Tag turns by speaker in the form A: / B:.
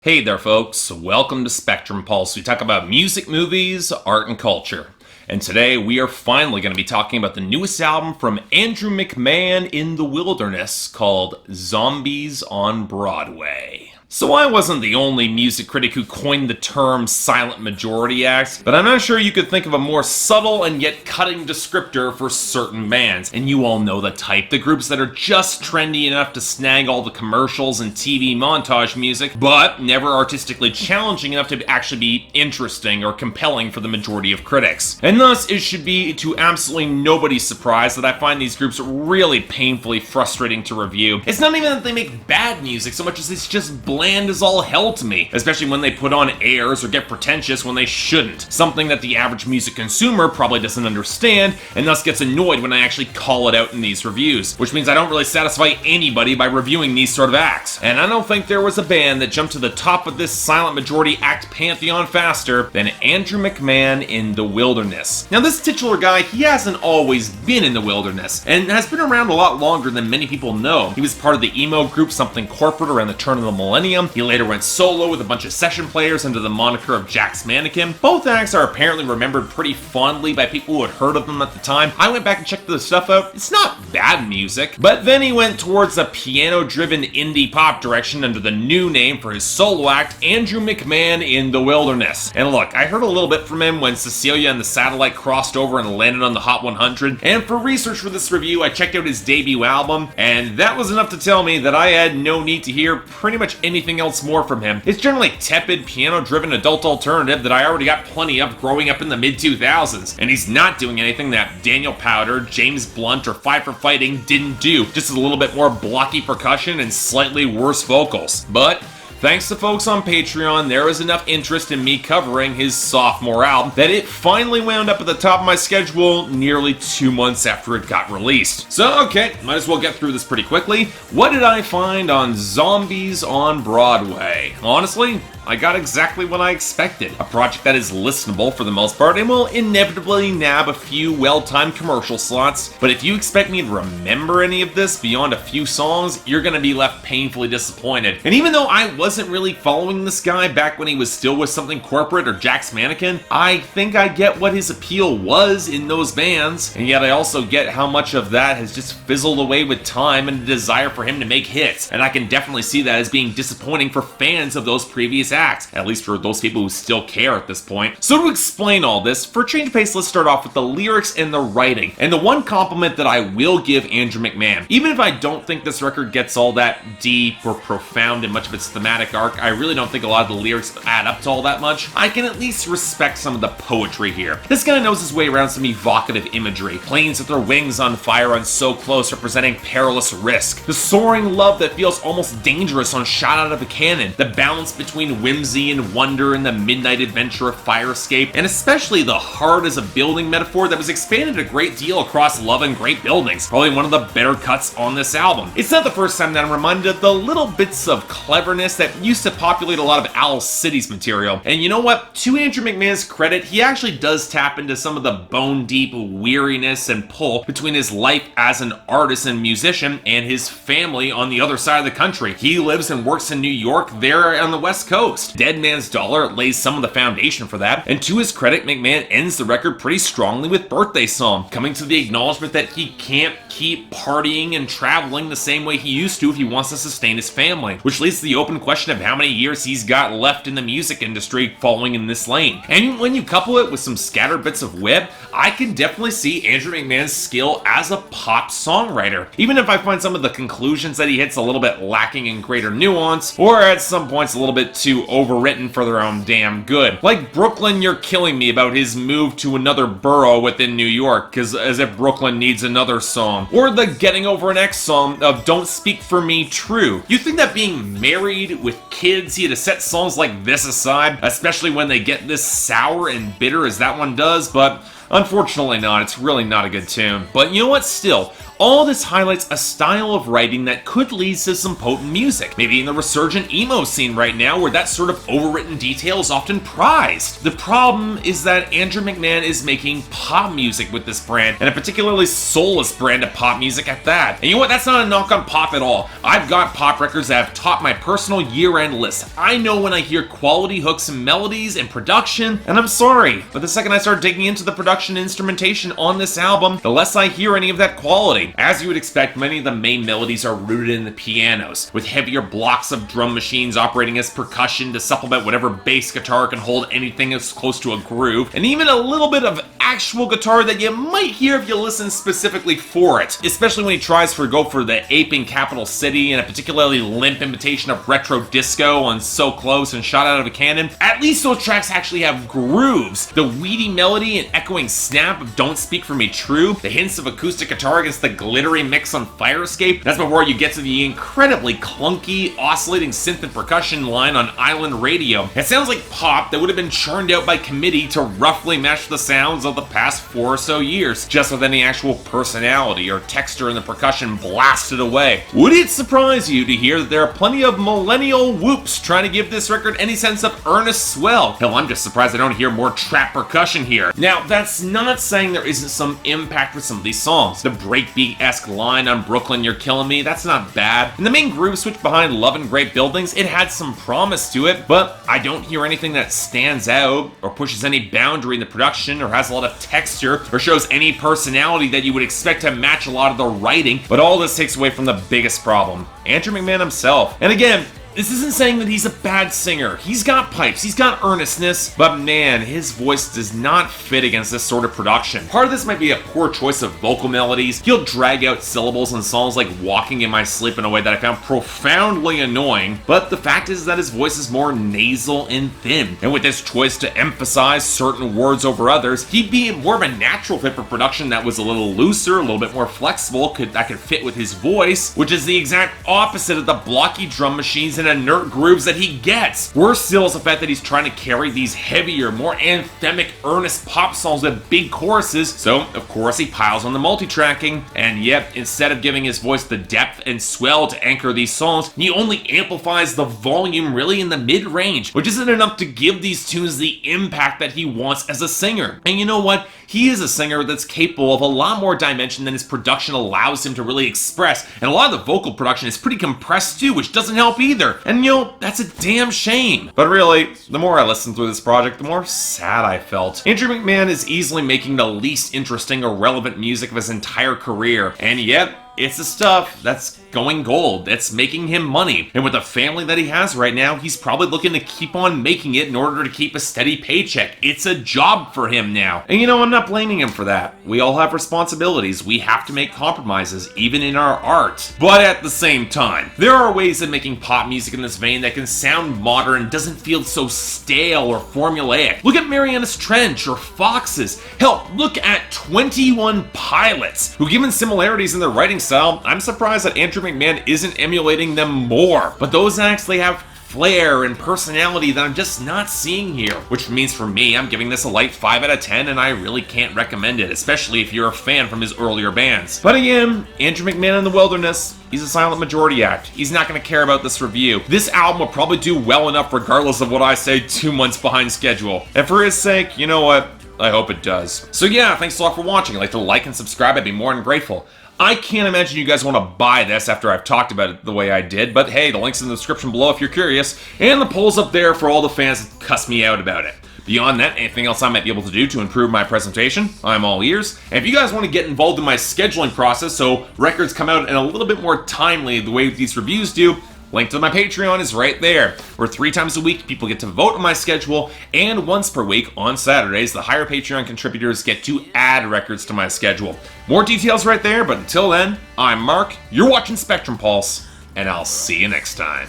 A: Hey there folks, welcome to Spectrum Pulse. We talk about music, movies, art, and culture. And today we are finally going to be talking about the newest album from Andrew McMahon in the Wilderness called Zombies on Broadway. So I wasn't the only music critic who coined the term silent majority act, but I'm not sure you could think of a more subtle and yet cutting descriptor for certain bands. And you all know the type, the groups that are just trendy enough to snag all the commercials and TV montage music, but never artistically challenging enough to actually be interesting or compelling for the majority of critics. And thus, it should be to absolutely nobody's surprise that I find these groups really painfully frustrating to review. It's not even that they make bad music so much as it's just bland as all hell to me, especially when they put on airs or get pretentious when they shouldn't. Something that the average music consumer probably doesn't understand and thus gets annoyed when I actually call it out in these reviews, which means I don't really satisfy anybody by reviewing these sort of acts. And I don't think there was a band that jumped to the top of this silent majority act pantheon faster than Andrew McMahon in the Wilderness. Now this titular guy, he hasn't always been in the Wilderness and has been around a lot longer than many people know. He was part of the emo group Something Corporate around the turn of the millennium. He later went solo with a bunch of session players under the moniker of Jack's Mannequin. Both acts are apparently remembered pretty fondly by people who had heard of them at the time. I went back and checked the stuff out. It's not bad music. But then he went towards a piano-driven indie pop direction under the new name for his solo act, Andrew McMahon in the Wilderness. And look, I heard a little bit from him when Cecilia and the Satellite crossed over and landed on the Hot 100. And for research for this review, I checked out his debut album, and that was enough to tell me that I had no need to hear pretty much anything else more from him. It's generally tepid, piano-driven adult alternative that I already got plenty of growing up in the mid-2000s. And he's not doing anything that Daniel Powder, James Blunt, or Five for Fighting didn't do. Just a little bit more blocky percussion and slightly worse vocals. But thanks to folks on Patreon, there was enough interest in me covering his sophomore album that it finally wound up at the top of my schedule nearly 2 months after it got released. So okay, might as well get through this pretty quickly. What did I find on Zombies on Broadway? Honestly, I got exactly what I expected. A project that is listenable for the most part and will inevitably nab a few well-timed commercial slots, but if you expect me to remember any of this beyond a few songs, you're gonna be left painfully disappointed. And even though I wasn't really following this guy back when he was still with Something Corporate or Jack's Mannequin, I think I get what his appeal was in those bands, and yet I also get how much of that has just fizzled away with time and a desire for him to make hits, and I can definitely see that as being disappointing for fans of those previous acts, at least for those people who still care at this point. So to explain all this, for a change of pace, let's start off with the lyrics and the writing. And the one compliment that I will give Andrew McMahon, even if I don't think this record gets all that deep or profound in much of its thematic arc, I really don't think a lot of the lyrics add up to all that much, I can at least respect some of the poetry here. This guy knows his way around some evocative imagery. Planes with their wings on fire on So Close representing perilous risk. The soaring love that feels almost dangerous on Shot Out of a Cannon. The balance between whimsy and wonder in the midnight adventure of Fire Escape, and especially the heart as a building metaphor that was expanded a great deal across Love and Great Buildings. Probably one of the better cuts on this album. It's not the first time that I'm reminded of the little bits of cleverness that used to populate a lot of Owl City's material. And you know what? To Andrew McMahon's credit, he actually does tap into some of the bone-deep weariness and pull between his life as an artist and musician and his family on the other side of the country. He lives and works in New York, there on the West Coast. Dead Man's Dollar lays some of the foundation for that, and to his credit, McMahon ends the record pretty strongly with Birthday Song, coming to the acknowledgement that he can't keep partying and traveling the same way he used to if he wants to sustain his family, which leads to the open question of how many years he's got left in the music industry following in this lane. And when you couple it with some scattered bits of wit, I can definitely see Andrew McMahon's skill as a pop songwriter, even if I find some of the conclusions that he hits a little bit lacking in greater nuance, or at some points a little bit too overwritten for their own damn good. Like Brooklyn You're Killing Me about his move to another borough within New York, as if Brooklyn needs another song. Or the Getting Over an Ex song of Don't Speak For Me True. You'd think that being married with kids, he had to set songs like this aside, especially when they get this sour and bitter as that one does, but unfortunately not. It's really not a good tune. But you know what? Still, All this highlights a style of writing that could lead to some potent music, maybe in the resurgent emo scene right now where that sort of overwritten detail is often prized. The problem is that Andrew McMahon is making pop music with this brand, and a particularly soulless brand of pop music at that. And you know what? That's not a knock on pop at all. I've got pop records that have topped my personal year-end list. I know when I hear quality hooks and melodies and production, and I'm sorry, but the second I start digging into the production and instrumentation on this album, the less I hear any of that quality. As you would expect, many of the main melodies are rooted in the pianos, with heavier blocks of drum machines operating as percussion to supplement whatever bass guitar can hold anything as close to a groove, and even a little bit of actual guitar that you might hear if you listen specifically for it, especially when he tries to go for the aping Capital City and a particularly limp imitation of retro disco on So Close and Shot Out of a Cannon. At least those tracks actually have grooves. The weedy melody and echoing snap of Don't Speak For Me True, the hints of acoustic guitar against the glittery mix on Fire Escape. That's before you get to the incredibly clunky, oscillating synth and percussion line on Island Radio. It sounds like pop that would have been churned out by committee to roughly match the sounds of the past 4 or so years, just with any actual personality or texture in the percussion blasted away. Would it surprise you to hear that there are plenty of millennial whoops trying to give this record any sense of earnest swell? Hell, I'm just surprised I don't hear more trap percussion here. Now, that's not saying there isn't some impact with some of these songs. The breakbeat-esque line on Brooklyn, You're Killing Me, that's not bad. And the main groove switch behind Love and Great Buildings, it had some promise to it, but I don't hear anything that stands out or pushes any boundary in the production or has a lot of texture or shows any personality that you would expect to match a lot of the writing. But all this takes away from the biggest problem, Andrew McMahon himself. And again, this isn't saying that he's a bad singer. He's got pipes, he's got earnestness, but man, his voice does not fit against this sort of production. Part of this might be a poor choice of vocal melodies. He'll drag out syllables in songs like Walking in My Sleep in a way that I found profoundly annoying, but the fact is that his voice is more nasal and thin. And with this choice to emphasize certain words over others, he'd be more of a natural fit for production that was a little looser, a little bit more flexible, that could fit with his voice, which is the exact opposite of the blocky drum machines and inert grooves that he gets. Worse still is the fact that he's trying to carry these heavier, more anthemic, earnest pop songs with big choruses, so of course he piles on the multi-tracking, and yet, instead of giving his voice the depth and swell to anchor these songs, he only amplifies the volume really in the mid-range, which isn't enough to give these tunes the impact that he wants as a singer. And you know what? He is a singer that's capable of a lot more dimension than his production allows him to really express, and a lot of the vocal production is pretty compressed too, which doesn't help either. And you know, that's a damn shame. But really, the more I listened through this project, the more sad I felt. Andrew McMahon is easily making the least interesting or relevant music of his entire career, and yet, it's the stuff that's going gold, that's making him money. And with the family that he has right now, he's probably looking to keep on making it in order to keep a steady paycheck. It's a job for him now. And you know, I'm not blaming him for that. We all have responsibilities. We have to make compromises, even in our art. But at the same time, there are ways of making pop music in this vein that can sound modern and doesn't feel so stale or formulaic. Look at Marianas Trench or Foxes. Hell, look at 21 Pilots, who, given similarities in their writing style, I'm surprised that Andrew McMahon isn't emulating them more. But those acts, they have flair and personality that I'm just not seeing here. Which means for me, I'm giving this a light 5 out of 10, and I really can't recommend it, especially if you're a fan from his earlier bands. But again, Andrew McMahon in the Wilderness, he's a silent majority act. He's not going to care about this review. This album will probably do well enough regardless of what I say 2 months behind schedule. And for his sake, you know what? I hope it does. So yeah, thanks a lot for watching. If you'd like to like and subscribe, I'd be more than grateful. I can't imagine you guys want to buy this after I've talked about it the way I did, but hey, the link's in the description below if you're curious, and the poll's up there for all the fans that cuss me out about it. Beyond that, anything else I might be able to do to improve my presentation, I'm all ears. And if you guys want to get involved in my scheduling process so records come out in a little bit more timely the way these reviews do, link to my Patreon is right there, where 3 times a week people get to vote on my schedule, and once per week on Saturdays, the higher Patreon contributors get to add records to my schedule. More details right there, but until then, I'm Mark, you're watching Spectrum Pulse, and I'll see you next time.